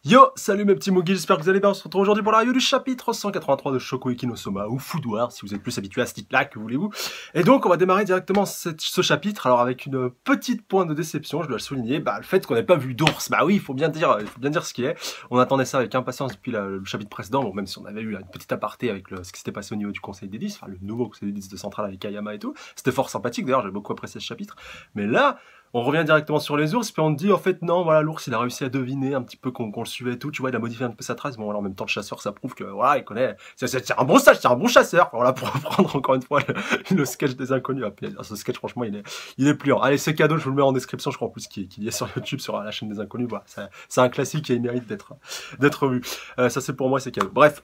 Yo, salut mes petits Moogies, j'espère que vous allez bien. On se retrouve aujourd'hui pour la review du chapitre 183 de Shokugeki no Soma, ou Food Wars, si vous êtes plus habitué à ce titre-là, que voulez-vous. Et donc, on va démarrer directement ce chapitre, alors avec une petite pointe de déception, je dois le souligner, le fait qu'on n'ait pas vu d'ours. Bah oui, il faut bien dire ce qu'il est. On attendait ça avec impatience depuis le chapitre précédent, bon, même si on avait eu une petite aparté avec ce qui s'était passé au niveau du Conseil des 10, enfin le nouveau Conseil des 10 de Centrale avec Ayama et tout. C'était fort sympathique, d'ailleurs, j'ai beaucoup apprécié ce chapitre. Mais là, on revient directement sur les ours, puis on te dit en fait non, voilà, l'ours il a réussi à deviner un petit peu qu'on le suivait et tout, tu vois, il a modifié un peu sa trace. Bon, alors en même temps, le chasseur, ça prouve que voilà, il connaît, c'est un bon sage, c'est un bon chasseur. Voilà, pour reprendre encore une fois le sketch des inconnus. Ce sketch, franchement, il est pliant. Allez, c'est cadeau, je vous le mets en description, je crois en plus qu'il est sur YouTube, sur la chaîne des inconnus. Voilà, c'est un classique et il mérite d'être vu. Ça, c'est pour moi, c'est cadeau. Bref.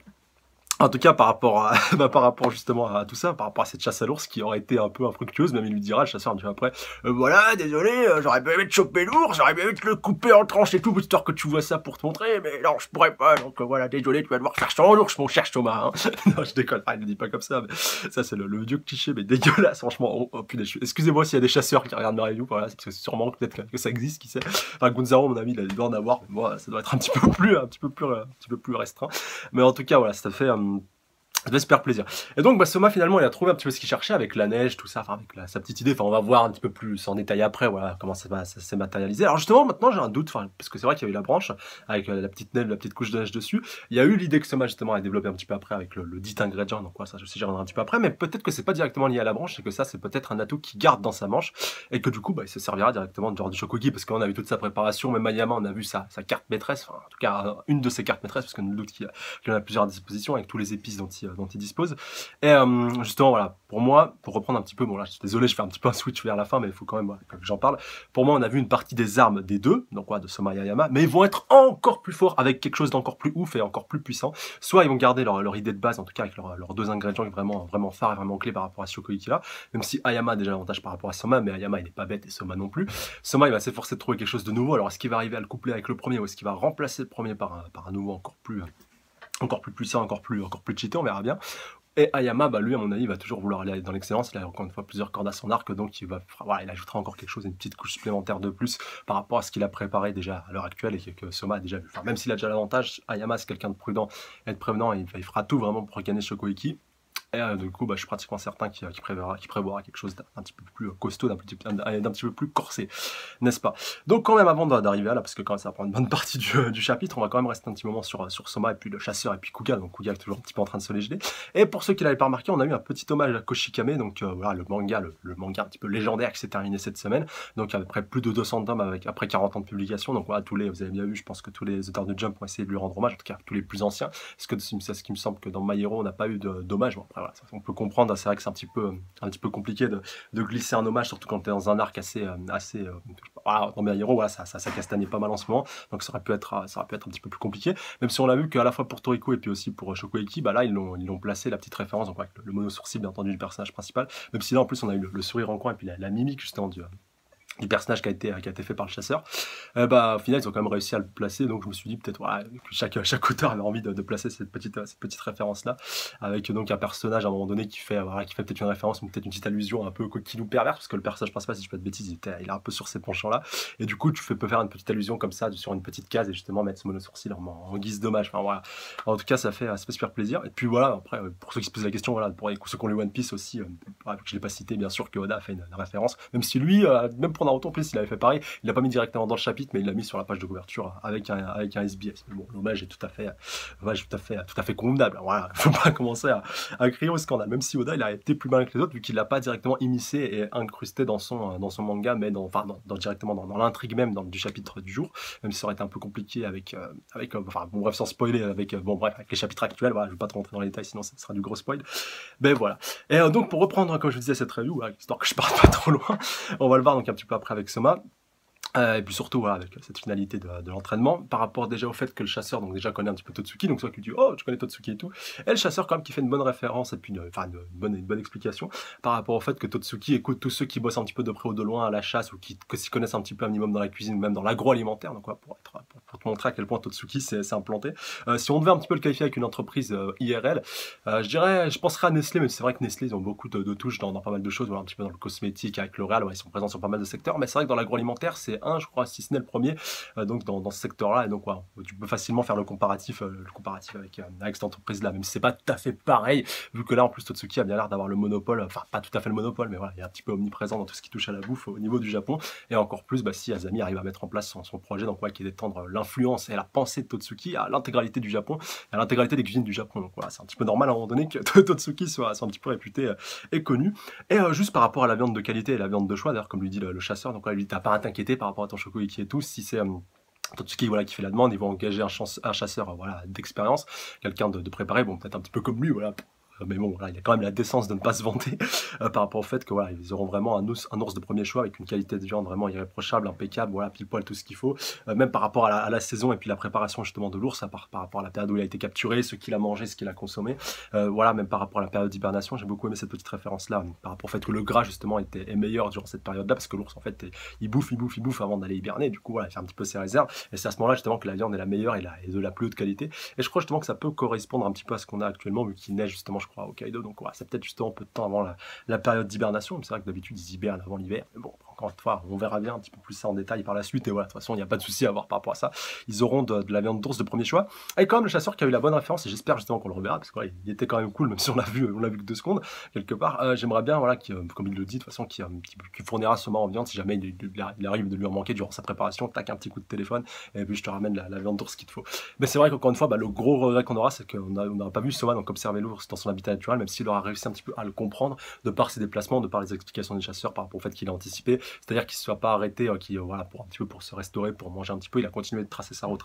En tout cas, par rapport justement à tout ça, par rapport à cette chasse à l'ours qui aurait été un peu infructueuse, même il lui dira, le chasseur un peu après, voilà, désolé, j'aurais bien aimé te choper l'ours, j'aurais bien aimé te le couper en tranches et tout, histoire que tu vois ça pour te montrer, mais non, je pourrais pas, donc voilà, désolé, tu vas devoir faire ton ours, mon cher Thomas, hein. Non, je déconne, il ne dit pas comme ça, mais ça c'est le vieux cliché, mais dégueulasse, franchement, excusez-moi s'il y a des chasseurs qui regardent ma review, voilà, c'est sûrement peut-être que ça existe, qui sait, enfin, Gonzalo, à mon avis, il doit en avoir, mais moi, ça doit être un petit peu plus restreint, mais en tout cas, voilà, ça fait, ça devait se faire plaisir. Et donc, Soma, finalement, il a trouvé un petit peu ce qu'il cherchait avec la neige, tout ça, enfin, avec sa petite idée. Enfin, on va voir un petit peu plus en détail après, voilà, comment ça s'est matérialisé. Alors, justement, maintenant, j'ai un doute, enfin, parce que c'est vrai qu'il y avait la branche, avec la petite neige, la petite couche de neige dessus. Il y a eu l'idée que Soma, justement, a développé un petit peu après avec le dit ingrédient. Donc, voilà, ça, je sais, j'y reviendrai un petit peu après. Mais peut-être que c'est pas directement lié à la branche, et que ça, c'est peut-être un atout qu'il garde dans sa manche, et que du coup, il se servira directement de genre du Shokugi, parce qu'on a vu toute sa préparation. Même Ayama, on a vu sa carte maîtresse, enfin, en tout cas, une de ses cartes maîtresses, parce qu'on doute qu'il en a plusieurs à disposition, avec tous les épices dont il dispose. Et justement, voilà, pour moi, pour reprendre un petit peu, bon là, je suis désolé, je fais un petit peu un switch vers la fin, mais il faut quand même que j'en parle. Pour moi, on a vu une partie des armes des deux, donc de Soma et Ayama, mais ils vont être encore plus forts avec quelque chose d'encore plus ouf et encore plus puissant. Soit ils vont garder leur idée de base, en tout cas avec leurs deux ingrédients vraiment phares et vraiment clés par rapport à Shokugeki là, même si Ayama a déjà l'avantage par rapport à Soma, mais Ayama il n'est pas bête et Soma non plus. Soma il va s'efforcer de trouver quelque chose de nouveau, alors est-ce qu'il va arriver à le coupler avec le premier ou est-ce qu'il va remplacer le premier par un nouveau encore plus puissant, encore plus cheaté, on verra bien. Et Ayama, lui, à mon avis, il va toujours vouloir aller dans l'excellence. Il a encore une fois plusieurs cordes à son arc, donc il ajoutera encore quelque chose, une petite couche supplémentaire de plus par rapport à ce qu'il a préparé déjà à l'heure actuelle et que Soma a déjà vu. Enfin, même s'il a déjà l'avantage, Ayama, c'est quelqu'un de prudent et de prévenant, et il fera tout vraiment pour gagner Shokugeki. Et du coup, je suis pratiquement certain qu'il prévoira quelque chose d'un petit peu plus costaud, d'un petit peu plus corsé, n'est-ce pas? Donc quand même, avant d'arriver là, parce que quand même ça prend une bonne partie du chapitre, on va quand même rester un petit moment sur Soma, et puis le chasseur, et puis Kuga, donc Kuga est toujours un petit peu en train de se léger. Et pour ceux qui l'avaient pas remarqué, on a eu un petit hommage à Koshikame, donc voilà, le manga un petit peu légendaire qui s'est terminé cette semaine, donc après plus de 200 tomes, après 40 ans de publication, donc voilà, vous avez bien vu, je pense que tous les auteurs de Jump ont essayé de lui rendre hommage, en tout cas tous les plus anciens, parce que c'est ce qui me semble que dans My Hero, on n'a pas eu d'hommage. Bon, après, voilà, on peut comprendre, c'est vrai que c'est un petit peu compliqué de glisser un hommage, surtout quand tu es dans un arc voilà, dans My Hero, voilà, ça castagne pas mal en ce moment, donc ça aurait pu être un petit peu plus compliqué, même si on l'a vu qu'à la fois pour Toriko et puis aussi pour Shokugeki, là ils l'ont placé la petite référence, donc avec le mono sourcil bien entendu du personnage principal, même si là en plus on a eu le sourire en coin et puis la mimique justement du personnage qui a été fait par le chasseur, au final ils ont quand même réussi à le placer, donc je me suis dit peut-être voilà, que chaque auteur avait envie de placer cette petite référence là, avec donc un personnage à un moment donné qui fait peut-être une référence ou peut-être une petite allusion un peu coquinou pervers, parce que le personnage principal, si je ne dis pas de bêtises, il est un peu sur ces penchants là, et du coup peux faire une petite allusion comme ça sur une petite case et justement mettre ce mono sourcil en guise d'hommage. Enfin voilà, en tout cas ça fait super plaisir. Et puis voilà, après pour ceux qui se posent la question, voilà, pour ceux qui ont lu One Piece aussi, je l'ai pas cité, bien sûr que Oda a fait une référence, même si lui, même pour Naruto en plus il avait fait pareil, il l'a pas mis directement dans le chapitre, mais il l'a mis sur la page de couverture avec un SBS. Mais bon, l'hommage est tout à fait convenable. Voilà, faut pas commencer à crier au scandale, même si Oda il a été plus malin que les autres vu qu'il l'a pas directement immiscé et incrusté dans son manga, mais directement dans l'intrigue même du chapitre du jour, même si ça aurait été un peu compliqué sans spoiler, avec les chapitres actuels. Voilà, je vais pas trop rentrer dans les détails, sinon ça sera du gros spoil. Ben voilà. Et donc pour reprendre, comme je vous disais, cette review, histoire que je parte pas trop loin, on va le voir donc un petit peu après avec Soma. Et puis surtout voilà, avec cette finalité de l'entraînement, par rapport déjà au fait que le chasseur donc déjà connaît un petit peu Totsuki, donc soit qu'il dit oh tu connais Totsuki et tout, et le chasseur quand même qui fait une bonne référence et puis une bonne explication par rapport au fait que Totsuki écoute tous ceux qui bossent un petit peu de près ou de loin à la chasse ou qui s'y connaissent un petit peu un minimum dans la cuisine ou même dans l'agroalimentaire, donc quoi, pour te montrer à quel point Totsuki c'est implanté. Si on devait un petit peu le qualifier avec une entreprise IRL, je penserais à Nestlé, mais c'est vrai que Nestlé ils ont beaucoup de touches dans pas mal de choses, voilà, un petit peu dans le cosmétique avec L'Oréal, ils sont présents sur pas mal de secteurs, mais c'est vrai que dans l'agroalimentaire c'est 1, je crois, si ce n'est le premier, donc dans ce secteur-là. Et donc, ouais, tu peux facilement faire le comparatif avec cette entreprise-là, même si c'est pas tout à fait pareil, vu que là, en plus, Totsuki a bien l'air d'avoir le monopole, enfin, pas tout à fait le monopole, mais voilà, il est un petit peu omniprésent dans tout ce qui touche à la bouffe au niveau du Japon. Et encore plus, bah, si Azami arrive à mettre en place son projet, donc ouais, qui est d'étendre l'influence et la pensée de Totsuki à l'intégralité du Japon, à l'intégralité des cuisines du Japon. Donc voilà, c'est un petit peu normal à un moment donné que Totsuki soit un petit peu réputé et connu. Et juste par rapport à la viande de qualité et la viande de choix, d'ailleurs, comme lui dit le chasseur, donc là, lui, t'as pas à t'inquiéter par rapport à ton Shokoiki et tout, si c'est Totsuki voilà, qui fait la demande, ils vont engager un chasseur voilà, d'expérience, quelqu'un de préparé, bon peut-être un petit peu comme lui, voilà, mais bon, voilà, il a quand même la décence de ne pas se vanter par rapport au fait que voilà, ils auront vraiment un ours de premier choix avec une qualité de viande vraiment irréprochable, impeccable, voilà, pile poil tout ce qu'il faut, même par rapport à la saison et puis la préparation justement de l'ours, par rapport à la période où il a été capturé, ce qu'il a mangé, ce qu'il a consommé, voilà, même par rapport à la période d'hibernation, j'ai beaucoup aimé cette petite référence là, par rapport au fait que le gras justement est meilleur durant cette période là, parce que l'ours en fait il bouffe avant d'aller hiberner, du coup voilà, il fait un petit peu ses réserves, et c'est à ce moment là justement que la viande est la meilleure et de la plus haute qualité, et je crois justement que ça peut correspondre un petit peu à ce qu'on a actuellement, vu qu'il neige justement je crois au Hokkaido, donc voilà, c'est peut-être justement un peu de temps avant la période d'hibernation, c'est vrai que d'habitude ils hibernent avant l'hiver, mais bon, encore une fois, on verra bien un petit peu plus ça en détail par la suite, et voilà, de toute façon il n'y a pas de souci à avoir par rapport à ça, ils auront de la viande d'ours de premier choix, et quand même le chasseur qui a eu la bonne référence, et j'espère justement qu'on le reverra, parce qu'il était quand même cool, même si on l'a vu que 2 secondes, quelque part, j'aimerais bien, voilà, comme il le dit, de toute façon, qui fournira ce en viande, si jamais il arrive de lui en manquer durant sa préparation, tac, un petit coup de téléphone, et puis je te ramène la viande d'ours qu'il te faut. Mais c'est vrai qu'encore une fois, bah, le gros regret qu'on aura, c'est qu'on n'aura pas vu Soma donc observer l'ours dans son habitat naturel, même s'il aura réussi un petit peu à le comprendre, de par ses déplacements, de par les explications des chasseurs, par rapport au fait qu'il a anticipé, c'est-à-dire qu'il ne soit pas arrêté, voilà, pour un petit peu pour se restaurer, pour manger un petit peu, il a continué de tracer sa route,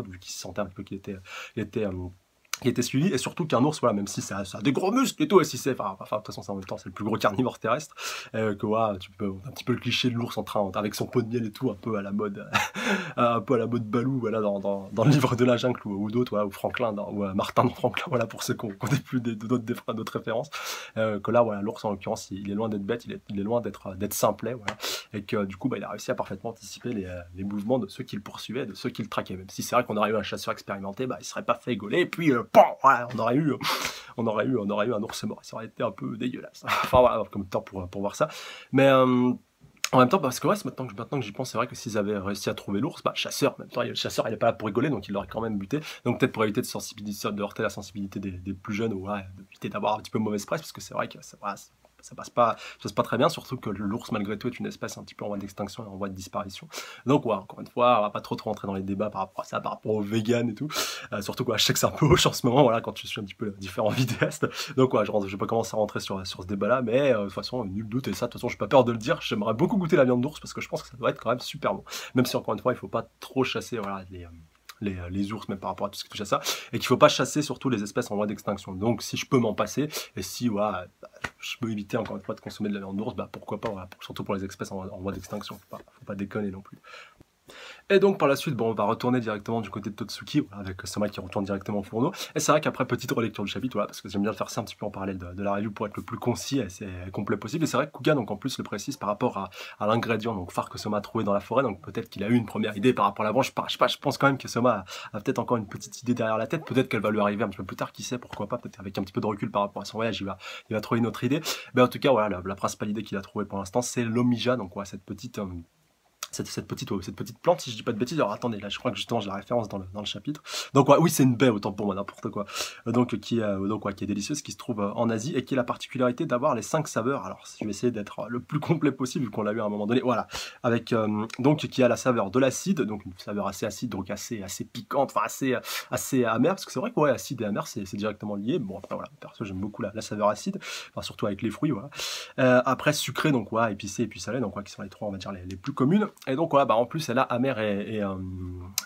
vu qu'il sentait un peu qu'il était suivi, et surtout qu'un ours, voilà, même si ça a des gros muscles et tout, et si c'est, enfin, de toute façon, c'est en même temps, c'est le plus gros carnivore terrestre, que voilà, tu peux, un petit peu le cliché de l'ours en train, avec son pot de miel et tout, un peu à la mode, un peu à la mode Balou, voilà, dans le livre de la jungle, ou d'autres, voilà, ou Franklin, ou Martin dans Franklin, voilà, pour ceux qui ont plus d'autres références, que là, voilà, l'ours, en l'occurrence, il est loin d'être bête, il est loin d'être simplet, voilà, et que, du coup, bah, il a réussi à parfaitement anticiper les mouvements de ceux qui le poursuivaient, de ceux qui le traquaient, même si c'est vrai qu'on aurait eu un chasseur expérimenté, bah, il serait pas fait gauler, et puis, voilà, on aurait eu un ours mort, ça aurait été un peu dégueulasse. Enfin voilà, comme temps pour voir ça. Mais en même temps, parce que ouais, maintenant que j'y pense, c'est vrai que s'ils avaient réussi à trouver l'ours, bah chasseur, en même temps, le chasseur il est pas là pour rigoler, donc il l'aurait quand même buté. Donc peut-être pour éviter de heurter la sensibilité des plus jeunes, ou ouais, d'éviter d'avoir un petit peu mauvaise presse, parce que c'est vrai que ça passe pas très bien, surtout que l'ours malgré tout est une espèce un petit peu en voie d'extinction et en voie de disparition. Donc ouais, encore une fois, on va pas trop rentrer dans les débats par rapport à ça, par rapport aux véganes et tout, surtout quoi, je sais que c'est un peu hoche en ce moment, voilà, quand je suis un petit peu différents vidéastes, donc ouais, je vais pas commencer à rentrer sur ce débat là, mais de toute façon, nul doute, et ça, de toute façon, j'ai pas peur de le dire, j'aimerais beaucoup goûter la viande d'ours, parce que je pense que ça doit être quand même super bon, même si encore une fois, il faut pas trop chasser, voilà, les ours, même par rapport à tout ce qui touche à ça, et qu'il ne faut pas chasser surtout les espèces en voie d'extinction. Donc si je peux m'en passer, et si voilà, je peux éviter encore une fois de consommer de la viande d'ours, bah pourquoi pas, voilà, surtout pour les espèces en voie d'extinction, faut pas déconner non plus. Et donc par la suite, bon, on va retourner directement du côté de Totsuki, voilà, avec Soma qui retourne directement au fourneau. Et c'est vrai qu'après, petite relecture du chapitre, voilà, parce que j'aime bien le faire ça un petit peu en parallèle de la review pour être le plus concis et c'est complet possible. Et c'est vrai que Kuga, donc en plus, le précise par rapport à l'ingrédient donc phare que Soma a trouvé dans la forêt. Donc peut-être qu'il a eu une première idée par rapport à la branche. Je sais pas, je pense quand même que Soma a peut-être encore une petite idée derrière la tête. Peut-être qu'elle va lui arriver un petit peu plus tard, qui sait, pourquoi pas, peut-être avec un petit peu de recul par rapport à son voyage, il va trouver une autre idée. Mais en tout cas, voilà, la principale idée qu'il a trouvée pour l'instant, c'est l'omija, donc voilà, cette petite plante, si je dis pas de bêtises. Alors attendez, là je crois que justement j'ai la référence dans le chapitre. Donc ouais, oui, c'est une baie, autant pour moi, n'importe quoi. Qui est délicieuse, qui se trouve en Asie et qui a la particularité d'avoir les 5 saveurs. Alors je vais essayer d'être le plus complet possible vu qu'on l'a eu à un moment donné. Voilà, avec donc qui a la saveur de l'acide, donc une saveur assez acide, donc assez piquante, enfin assez amère, parce que c'est vrai que ouais, acide et amer c'est directement lié. Bon après voilà, perso j'aime beaucoup la saveur acide, enfin surtout avec les fruits, voilà. Après sucré, donc ouais, épicé et puis salé, donc ouais, qui sont les trois on va dire les plus communes. Et donc voilà, bah en plus elle a amer et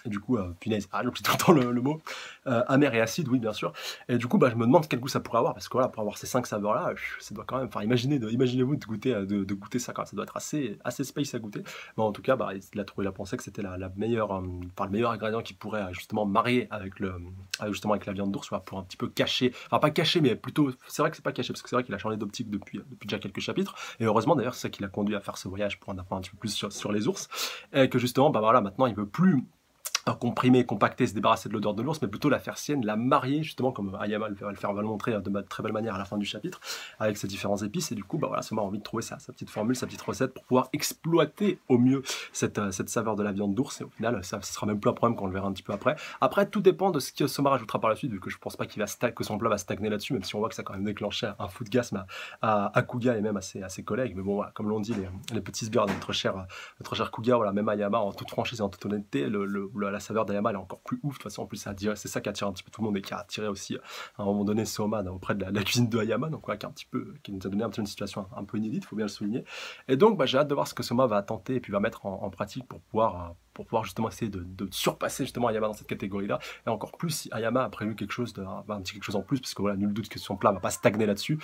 du coup punaise, donc c'est tout le temps le mot amer et acide, oui bien sûr. Et du coup bah je me demande quel goût ça pourrait avoir, parce que voilà, pour avoir ces 5 saveurs là, ça doit quand même, enfin imaginez-vous de goûter ça, quand même, ça doit être assez space à goûter. Mais en tout cas bah il a pensé que c'était la meilleure, le meilleur ingrédient qui pourrait justement marier avec avec la viande d'ours, pour un petit peu cacher, enfin pas cacher, mais plutôt, c'est vrai que c'est pas caché, parce que c'est vrai qu'il a changé d'optique depuis déjà quelques chapitres, et heureusement d'ailleurs c'est ça qui l'a conduit à faire ce voyage pour en apprendre un petit peu plus sur les ours, et que justement bah voilà, maintenant il veut plus pas comprimer, compacter, se débarrasser de l'odeur de l'ours, mais plutôt la faire sienne, la marier justement comme Ayama va le montrer de très belle manière à la fin du chapitre, avec ses différents épices. Et du coup, bah voilà, Soma a envie de trouver sa petite formule, sa petite recette pour pouvoir exploiter au mieux cette saveur de la viande d'ours. Et au final, ça ne sera même plus un problème quand on le verra un petit peu après. Après, tout dépend de ce que Soma rajoutera par la suite, vu que je pense pas que son plat va stagner là-dessus, même si on voit que ça a quand même déclenché un fou de gasme à Kuga et même à ses collègues. Mais bon, voilà, comme l'on dit, les petits sbires de notre cher Kuga, voilà, même Ayama, en toute franchise et en toute honnêteté, la saveur d'Ayama elle est encore plus ouf. De toute façon, en plus, c'est ça qui attire un petit peu tout le monde et qui a attiré aussi à un moment donné Soma auprès de la cuisine de Ayama, donc voilà, qui nous a donné un petit peu une situation un peu inédite, il faut bien le souligner. Et donc, bah, j'ai hâte de voir ce que Soma va tenter et puis va mettre en pratique pour pouvoir justement essayer de surpasser justement Ayama dans cette catégorie-là. Et encore plus si Ayama a prévu quelque chose, un petit quelque chose en plus, parce que voilà, nul doute que son plat va pas stagner là-dessus.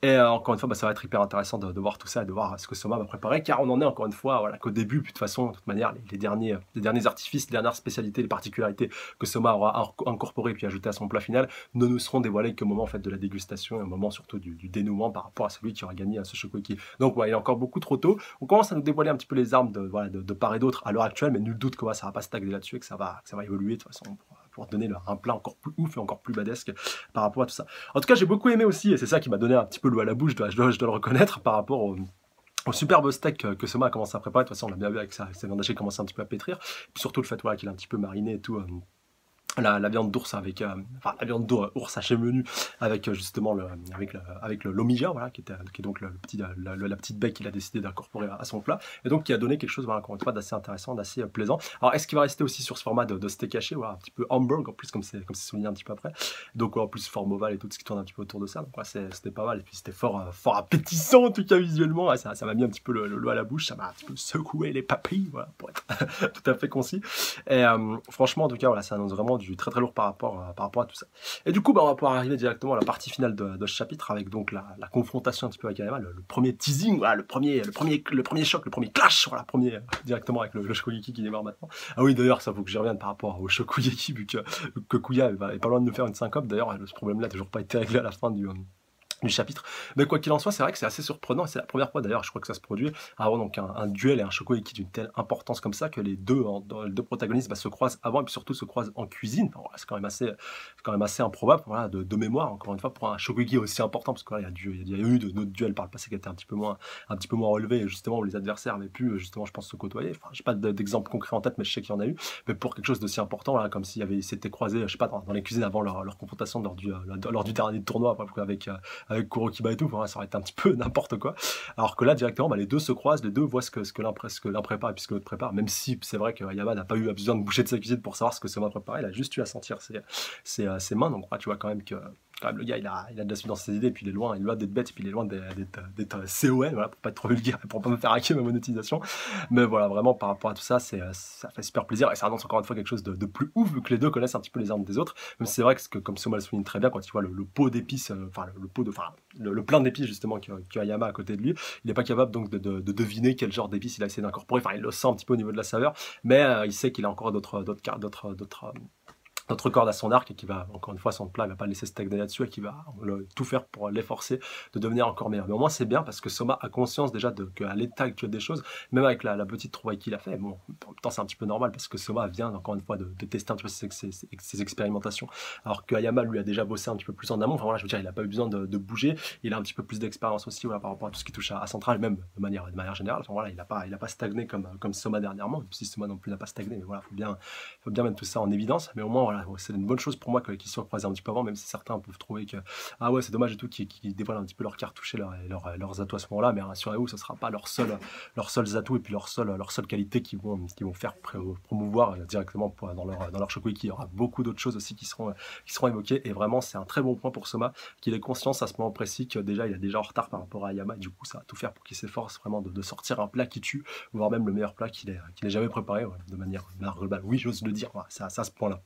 Et encore une fois, bah, ça va être hyper intéressant de voir tout ça et de voir ce que Soma va préparer, car on en est encore une fois voilà, qu'au début, puis de toute façon, de toute manière, les derniers artifices, les dernières spécialités, les particularités que Soma aura incorporées puis ajoutées à son plat final ne nous seront dévoilées qu'au moment en fait, de la dégustation et au moment surtout du dénouement par rapport à celui qui aura gagné ce Shokugeki. Donc voilà, il est encore beaucoup trop tôt. On commence à nous dévoiler un petit peu les armes de part et d'autre à l'heure actuelle, mais nul doute que ça va pas stagner là-dessus et que ça va évoluer de toute façon pour donner un plat encore plus ouf et encore plus badesque par rapport à tout ça. En tout cas, j'ai beaucoup aimé aussi, et c'est ça qui m'a donné un petit peu l'eau à la bouche, je dois le reconnaître, par rapport au superbe steak que Soma a commencé à préparer. De toute façon, on l'a bien vu avec sa viande hachée commencer un petit peu à pétrir. Et puis surtout le fait voilà, qu'il a un petit peu mariné et tout. La viande d'ours avec la viande d'ours haché menu avec justement avec le lomija voilà qui est donc la petite baie qu'il a décidé d'incorporer à son plat et donc qui a donné quelque chose voilà, encore une fois d'assez intéressant, d'assez plaisant. Alors est-ce qu'il va rester aussi sur ce format de steak haché voilà, un petit peu hamburg en plus comme c'est souligné un petit peu après, donc en plus forme ovale et tout ce qui tourne un petit peu autour de ça, donc voilà, c'était pas mal et puis c'était fort appétissant en tout cas visuellement, ouais, ça m'a mis un petit peu l'eau à la bouche, ça m'a un petit peu secoué les papilles voilà, pour être tout à fait concis et franchement en tout cas voilà, ça annonce vraiment du très lourd par rapport à tout ça. Et du coup, bah, on va pouvoir arriver directement à la partie finale de ce chapitre avec donc la confrontation un petit peu avec Ayama, le premier teasing, voilà, le premier choc, le premier clash, voilà, directement avec le Shokugeki qui démarre maintenant. Ah oui, d'ailleurs, ça faut que j'y revienne par rapport au Shokugeki, vu que Kuya est pas loin de nous faire une syncope. D'ailleurs, ce problème-là n'a toujours pas été réglé à la fin du chapitre. Mais quoi qu'il en soit, c'est vrai que c'est assez surprenant, et c'est la première fois d'ailleurs, je crois que ça se produit, avant donc un duel et un Shokugeki d'une telle importance comme ça, que les deux protagonistes se croisent avant et puis surtout se croisent en cuisine. Enfin, voilà, c'est quand même assez improbable, voilà, de mémoire, encore une fois, pour un Shokugeki aussi important, parce qu'il voilà, y a eu d'autres duels par le passé qui étaient un petit peu moins relevés, justement, où les adversaires avaient pu, justement, je pense, se côtoyer. Enfin, j'ai pas d'exemple concret en tête, mais je sais qu'il y en a eu. Mais pour quelque chose d'aussi important, voilà, comme s'ils s'étaient croisés, je sais pas, dans les cuisines avant leur confrontation lors du dernier tournoi, avec Kurokiba et tout, voilà, ça aurait été un petit peu n'importe quoi. Alors que là, directement, les deux se croisent, les deux voient ce que l'un prépare et puis ce que l'autre prépare, même si c'est vrai que Yama n'a pas eu besoin de boucher de sa cuisine pour savoir ce que Soma préparait, il a juste eu à sentir ses mains, donc tu vois quand même que le gars il a de la suite dans ses idées, et puis il est loin d'être bête, et puis il est loin d'être CON, voilà, pour pas être trop vulgaire, pour pas me faire hacker ma monétisation. Mais voilà, vraiment par rapport à tout ça, ça fait super plaisir, et ça annonce encore une fois quelque chose de plus ouf, vu que les deux connaissent un petit peu les armes des autres. Même si c'est vrai que comme Soma le souligne très bien, quand tu vois le pot d'épices, le plein d'épices justement qu'a Yama à côté de lui, il n'est pas capable donc de deviner quel genre d'épices il a essayé d'incorporer. Enfin, il le sent un petit peu au niveau de la saveur, mais il sait qu'il a encore d'autres cordes à son arc et qui va, encore une fois, son plat, il va pas le laisser stagner là-dessus et qui va tout faire pour l'efforcer de devenir encore meilleur. Mais au moins, c'est bien parce que Soma a conscience déjà qu'à l'état actuel des choses, même avec la petite trouvaille qu'il a fait, bon, en même temps, c'est un petit peu normal parce que Soma vient, encore une fois, de tester un petit peu ses expérimentations. Alors que Ayama, lui, a déjà bossé un petit peu plus en amont. Enfin, voilà, je veux dire, il n'a pas eu besoin de bouger. Il a un petit peu plus d'expérience aussi, voilà, par rapport à tout ce qui touche à Central, même de manière générale. Enfin, voilà, il n'a pas stagné comme Soma dernièrement, même si Soma non plus n'a pas stagné. Mais voilà, faut bien mettre tout ça en évidence. Mais au moins, voilà, c'est une bonne chose pour moi qu'ils soient croisés un petit peu avant, même si certains peuvent trouver que ah ouais c'est dommage et tout qu'ils dévoilent un petit peu leurs cartouches et leurs atouts à ce moment-là, mais rassurez-vous, ce sera pas leurs seuls atouts et puis leurs seules qualités qui vont faire promouvoir directement dans leur Shokugeki. Il y aura beaucoup d'autres choses aussi qui seront évoquées, et vraiment c'est un très bon point pour Soma qu'il ait conscience à ce moment précis que déjà il est déjà en retard par rapport à Ayama, et du coup ça va tout faire pour qu'il s'efforce vraiment de sortir un plat qui tue, voire même le meilleur plat qu'il ait jamais préparé, ouais, de manière globale. Oui, j'ose le dire, voilà, c'est à ce point-là.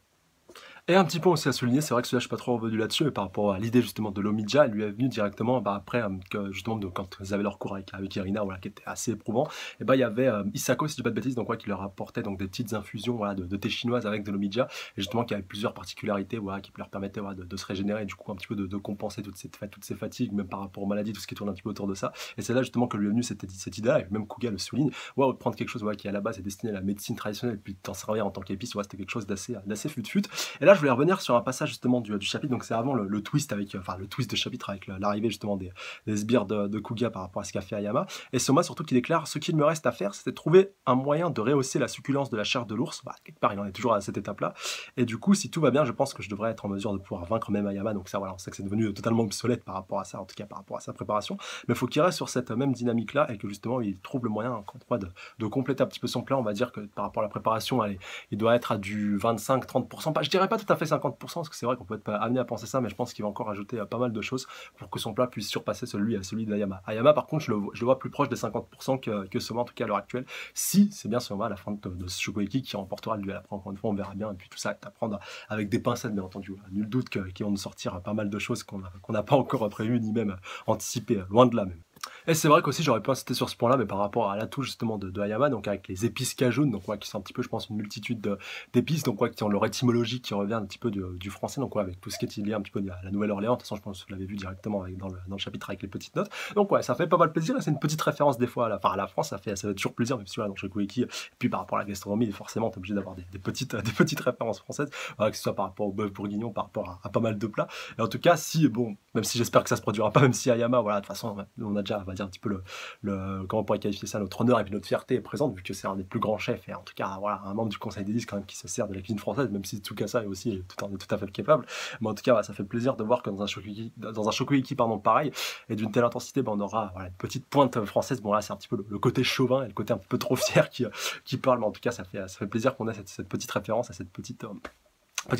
Et un petit point aussi à souligner, c'est vrai que celui-là, je suis pas trop revenu là-dessus, mais par rapport à l'idée justement de l'Omidja, elle lui est venue directement après, que justement, quand ils avaient leur cours avec Irina, voilà, qui était assez éprouvant, et bah, il y avait Isako, si je dis pas de bêtises, donc ouais, qui leur apportait donc des petites infusions voilà, de thé chinoise avec de l'Omidja, et justement qui avait plusieurs particularités voilà, qui leur permettaient voilà, de se régénérer, et du coup un petit peu de compenser toutes ces fatigues, même par rapport aux maladies, tout ce qui tourne un petit peu autour de ça. Et c'est là justement que lui est venue cette idée, et même Kuga le souligne, ouais, prendre quelque chose voilà, qui à la base est destiné à la médecine traditionnelle, et puis t'en servir en tant qu'épice, ouais, c'était quelque chose d'assez fut-fut. Et là, je voulais revenir sur un passage justement du chapitre, donc c'est avant le twist avec, enfin le twist de chapitre avec l'arrivée justement des sbires de Kuga par rapport à ce qu'a fait Ayama. Et Soma surtout qui déclare: ce qu'il me reste à faire, c'est de trouver un moyen de rehausser la succulence de la chair de l'ours. Bah, quelque part, il en est toujours à cette étape-là. Et du coup, si tout va bien, je pense que je devrais être en mesure de pouvoir vaincre même Ayama. Donc ça, voilà, on sait que c'est devenu totalement obsolète par rapport à ça, en tout cas par rapport à sa préparation. Mais il faut qu'il reste sur cette même dynamique-là et que justement, il trouve le moyen, encore une fois, de compléter un petit peu son plan. On va dire que par rapport à la préparation, allez, il doit être à du 25-30%. Je dirais pas tout à fait 50%, parce que c'est vrai qu'on peut être amené à penser ça, mais je pense qu'il va encore ajouter pas mal de choses pour que son plat puisse surpasser celui d'Ayama. Ayama, par contre, je le vois plus proche des 50% que Soma, en tout cas à l'heure actuelle. Si c'est bien Soma à la fin de ce Shogoeki qui remportera le duel. Après, encore une fois, on verra bien. Et puis tout ça, à prendre avec des pincettes, bien entendu. Voilà. Nul doute qu'ils vont nous sortir pas mal de choses qu'on n'a pas encore prévues, ni même anticipées, loin de là même. Et c'est vrai qu'aussi j'aurais pu insister sur ce point-là, mais par rapport à l'atout justement de Ayama, donc avec les épices cajun, donc ouais, qui sont un petit peu, je pense, une multitude d'épices, donc ouais, qui ont leur étymologie qui revient un petit peu du français, donc ouais, avec tout ce qui est lié un petit peu à la Nouvelle-Orléans. De toute façon, je pense que vous l'avez vu directement dans le chapitre avec les petites notes. Donc ouais, ça fait pas mal plaisir, et c'est une petite référence des fois à la France, ça fait toujours plaisir, même si voilà, dans Shokugeki, et puis par rapport à la gastronomie, forcément, t'es obligé d'avoir des petites références françaises, voilà, que ce soit par rapport au bœuf bourguignon, par rapport à pas mal de plats. Et en tout cas, si, bon, même si j'espère que ça se produira pas, même si Ayama, voilà, de toute façon, on a déjà, on va dire un petit peu comment on pourrait qualifier ça, notre honneur et puis notre fierté est présente, vu que c'est un des plus grands chefs, et en tout cas, voilà, un membre du Conseil des 10 quand même qui se sert de la cuisine française, même si Tsukasa est aussi tout à fait capable. Mais en tout cas, voilà, ça fait plaisir de voir que dans un Shokugeki pardon, pareil, et d'une telle intensité, on aura voilà, une petite pointe française. Bon là, c'est un petit peu le côté chauvin et le côté un peu trop fier qui parle, mais en tout cas, ça fait plaisir qu'on ait cette petite référence à cette petite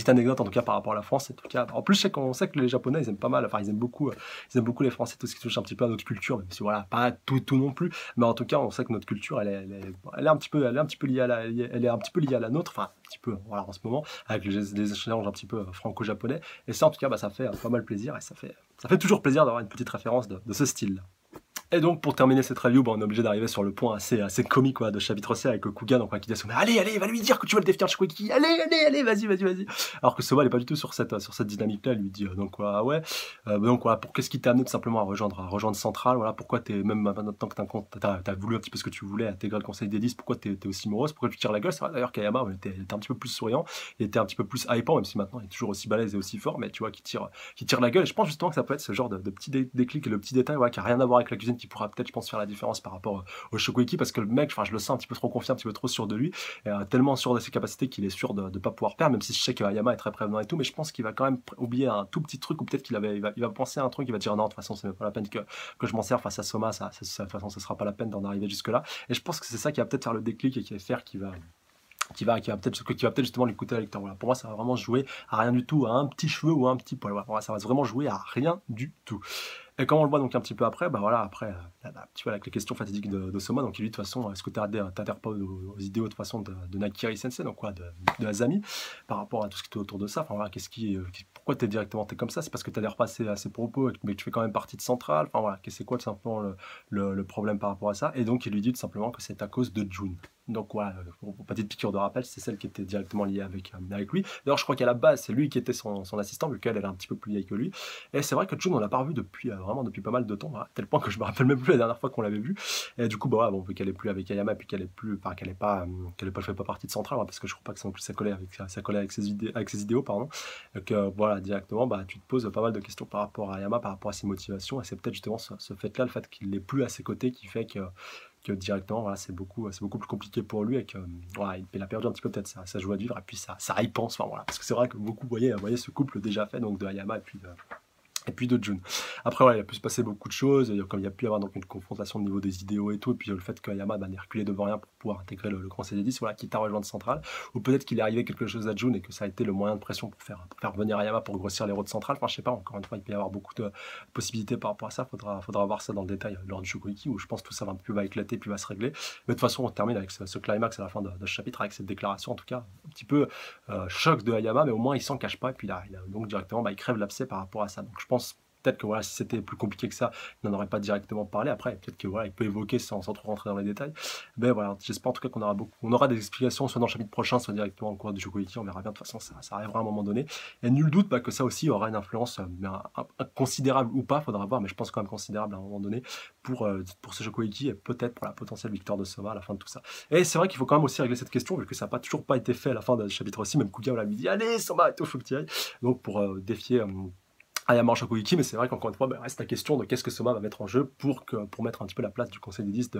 anecdote en tout cas par rapport à la France. En tout cas, en plus, on sait que les Japonais ils aiment pas mal, enfin ils aiment beaucoup les Français, tout ce qui touche un petit peu à notre culture, même si voilà, pas tout non plus, mais en tout cas, on sait que notre culture, elle est un petit peu liée elle est un petit peu liée à la nôtre, enfin un petit peu, voilà, en ce moment, avec les échanges un petit peu franco-japonais. Et ça, en tout cas, bah, ça fait pas mal plaisir, et ça fait toujours plaisir d'avoir une petite référence de ce style. Et donc, pour terminer cette review, on est obligé d'arriver sur le point assez comique quoi, de chapitre C avec Kuga, donc qui dit à Soma: allez, va lui dire que tu veux le défier de Shokugeki, allez, vas-y. Alors que Soma n'est pas du tout sur cette dynamique-là, elle lui dit donc ouais, donc voilà, qu'est-ce qui t'a amené tout simplement à rejoindre Central, voilà, pourquoi t'es, même maintenant que t'as voulu un petit peu ce que tu voulais, intégrer le conseil des 10, pourquoi t'es aussi morose, pourquoi tu tires la gueule. C'est vrai d'ailleurs qu'Ayama était un petit peu plus souriant, il était un petit peu plus hypant, même si maintenant il est toujours aussi balèze et aussi fort, mais tu vois, qui tire la gueule. Et je pense justement que ça peut être ce genre de petit déclic et le petit détail qui a rien à voir avec la cuisine qui pourra peut-être, je pense, faire la différence par rapport au Shokugeki, parce que le mec, enfin, je le sens un petit peu trop confiant, un petit peu trop sûr de lui, tellement sûr de ses capacités qu'il est sûr de pas pouvoir perdre, même si je sais que Ayama est très prévenant et tout, mais je pense qu'il va quand même oublier un tout petit truc, ou peut-être il va penser à un truc, il va dire non, de toute façon, c'est même pas la peine que je m'en sers face à Soma, de toute façon, ce sera pas la peine d'en arriver jusque-là. Et je pense que c'est ça qui va peut-être faire le déclic et qui va faire qui va peut-être justement lui coûter à la lecteur. Voilà. Pour moi, ça va vraiment jouer à rien du tout, à un petit cheveu ou à un petit poil. Voilà. Ça va vraiment jouer à rien du tout. Et comme on le voit donc un petit peu après, bah voilà, après, tu vois, avec les questions fatidiques de Soma, donc il lui de toute façon, est-ce que tu n'adhères pas aux idéaux de toute façon de Nakiri Sensei, donc quoi, de Azami, par rapport à tout ce qui est autour de ça. Enfin voilà, pourquoi t'es comme ça? C'est parce que tu n'adhères pas à ses propos, mais tu fais quand même partie de Centrale. Enfin voilà, c'est quoi tout simplement le problème par rapport à ça? Et donc il lui dit tout simplement que c'est à cause de June. Donc voilà, pour petite piqûre de rappel, c'est celle qui était directement liée avec lui. D'ailleurs, je crois qu'à la base, c'est lui qui était son assistant, vu qu'elle est un petit peu plus vieille que lui. Et c'est vrai que June, on l'a pas revu vraiment depuis pas mal de temps, à tel point que je me rappelle même plus la dernière fois qu'on l'avait vu. Et du coup, bah, bon, vu qu'elle est plus avec Ayama, puis qu'elle fait pas partie de Central, parce que je crois pas que ça non plus ça collait avec ses idéaux, pardon. Donc voilà, directement, bah, tu te poses pas mal de questions par rapport à Ayama, par rapport à ses motivations, et c'est peut-être justement ce fait-là, le fait qu'il n'est plus à ses côtés, qui fait que directement, voilà, c'est beaucoup plus compliqué pour lui, et que voilà, il a perdu un petit peu peut-être sa joie de vivre, et puis ça y pense, enfin voilà, parce que c'est vrai que beaucoup voyaient ce couple déjà fait, donc de Ayama et puis de Jun. Après, ouais, il a pu se passer beaucoup de choses, et comme il y a pu y avoir donc une confrontation au niveau des idéaux et tout, et puis le fait que Yama n'ait reculé devant rien pour pouvoir intégrer le Conseil des 10, voilà, quitte à rejoindre Central, ou peut-être qu'il est arrivé quelque chose à Jun et que ça a été le moyen de pression pour faire venir Yama pour grossir les rôles de Central. Enfin, je sais pas, encore une fois, il peut y avoir beaucoup de possibilités par rapport à ça. Faudra voir ça dans le détail lors du Shokoiki, où je pense que tout ça va un peu va éclater, puis va se régler. Mais de toute façon, on termine avec ce climax à la fin de ce chapitre, avec cette déclaration, en tout cas, un petit peu choc de Hayama, mais au moins il s'en cache pas, et puis là, donc directement, il crève l'abcès par rapport à ça. Donc je pense peut-être que voilà, si c'était plus compliqué que ça, il n'en aurait pas directement parlé. Après, peut-être que voilà, il peut évoquer sans trop rentrer dans les détails. Mais voilà, j'espère en tout cas on aura des explications, soit dans le chapitre prochain, soit directement au cours du Shokoiki. On verra bien. De toute façon, ça arrivera à un moment donné. Et nul doute que ça aussi aura une influence, mais considérable ou pas, faudra voir, mais je pense quand même considérable à un moment donné pour ce Shokoiki et peut-être pour la potentielle victoire de Soma à la fin de tout ça. Et c'est vrai qu'il faut quand même aussi régler cette question, vu que ça n'a toujours pas été fait à la fin du chapitre aussi. Même Kuga lui dit allez, Soma, il faut que tu y ailles. Donc pour défier. Ayama en Shokoiki, mais c'est vrai qu'encore une fois, reste la question de qu'est-ce que Soma va mettre en jeu pour mettre un petit peu la place du Conseil des 10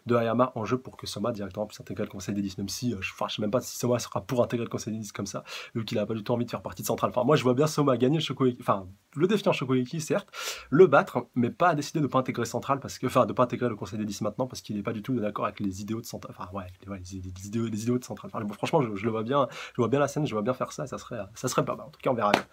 de Ayama en jeu pour que Soma directement puisse intégrer le Conseil des 10, même si je sais même pas si Soma sera pour intégrer le Conseil des 10 comme ça, vu qu'il a pas du tout envie de faire partie de Central. Enfin, moi je vois bien Soma gagner le Shokoiki, enfin le défier en Shokoiki, certes, le battre, mais pas décider de pas intégrer Central, de pas intégrer le Conseil des 10 maintenant, parce qu'il n'est pas du tout d'accord avec les idéaux de Central. Enfin, ouais, les idéaux de Central. Enfin, bon, franchement, je le vois bien, je vois bien la scène, je vois bien faire ça, ça serait pas mal. En tout cas, on verra bien.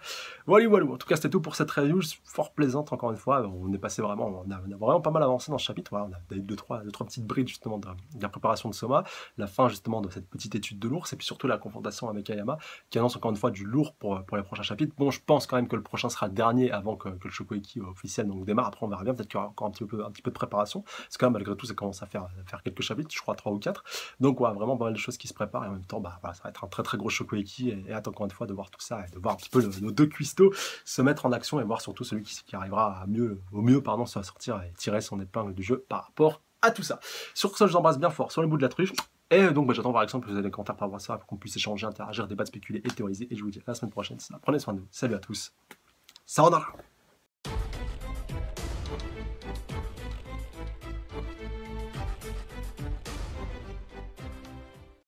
Voilà, voilà. En tout cas, c'était tout pour cette review, fort plaisante encore une fois. On est passé vraiment, on a vraiment pas mal avancé dans ce chapitre. Voilà, on a eu deux, trois petites brides justement de la préparation de Soma, la fin justement de cette petite étude de l'ours, et puis surtout la confrontation avec Ayama, qui annonce encore une fois du lourd pour les prochains chapitres. Bon, je pense quand même que le prochain sera le dernier avant que le Shokoiki officiel donc démarre. Après, on verra bien, peut-être qu'il y aura encore un petit peu de préparation. Parce que quand même, malgré tout, ça commence à faire quelques chapitres, je crois 3 ou 4. Donc, ouais, vraiment pas mal de choses qui se préparent, et en même temps, voilà, ça va être un très très gros Shokoiki, et hâte encore une fois de voir tout ça, et de voir un petit peu nos deux cuistots se mettre en action, et voir surtout celui qui arrivera au mieux se sortir et tirer son épingle du jeu par rapport à tout ça. Sur ce, je vous embrasse bien fort sur le bout de la truffe. Et donc, j'attends par exemple que vous avez des commentaires par rapport à ça, pour qu'on puisse échanger, interagir, débattre, spéculer et théoriser. Et je vous dis à la semaine prochaine. Prenez soin de vous. Salut à tous. Sayonara.